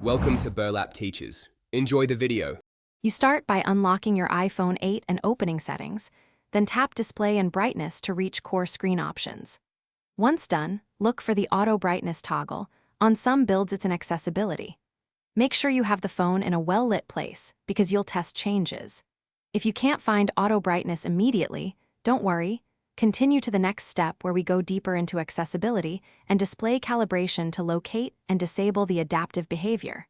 Welcome to Burlap Teachers. Enjoy the video. You start by unlocking your iPhone 8 and opening settings, then tap display and brightness to reach core screen options. Once done, look for the auto brightness toggle. On some builds it's an accessibility. Make sure you have the phone in a well-lit place because you'll test changes. If you can't find auto brightness immediately, don't worry. Continue to the next step where we go deeper into accessibility and display calibration to locate and disable the adaptive behavior.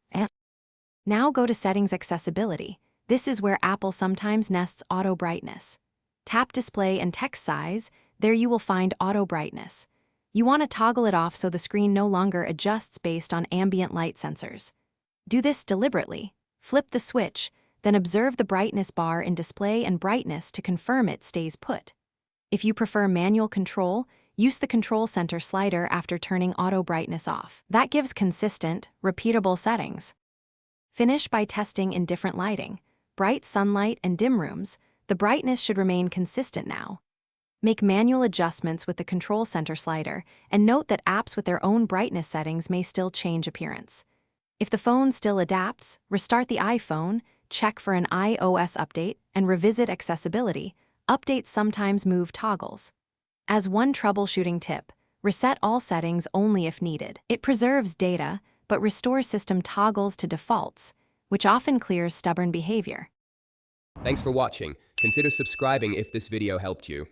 Now go to Settings Accessibility. This is where Apple sometimes nests auto brightness. Tap Display and Text Size. There you will find auto brightness. You want to toggle it off so the screen no longer adjusts based on ambient light sensors. Do this deliberately. Flip the switch, then observe the brightness bar in Display and Brightness to confirm it stays put. If you prefer manual control, use the Control Center slider after turning auto brightness off. That gives consistent, repeatable settings. Finish by testing in different lighting. Bright sunlight and dim rooms, the brightness should remain consistent now. Make manual adjustments with the Control Center slider, and note that apps with their own brightness settings may still change appearance. If the phone still adapts, restart the iPhone, check for an iOS update, and revisit accessibility. Updates sometimes move toggles. As one troubleshooting tip, reset all settings only if needed. It preserves data, but restores system toggles to defaults, which often clears stubborn behavior. Thanks for watching. Consider subscribing if this video helped you.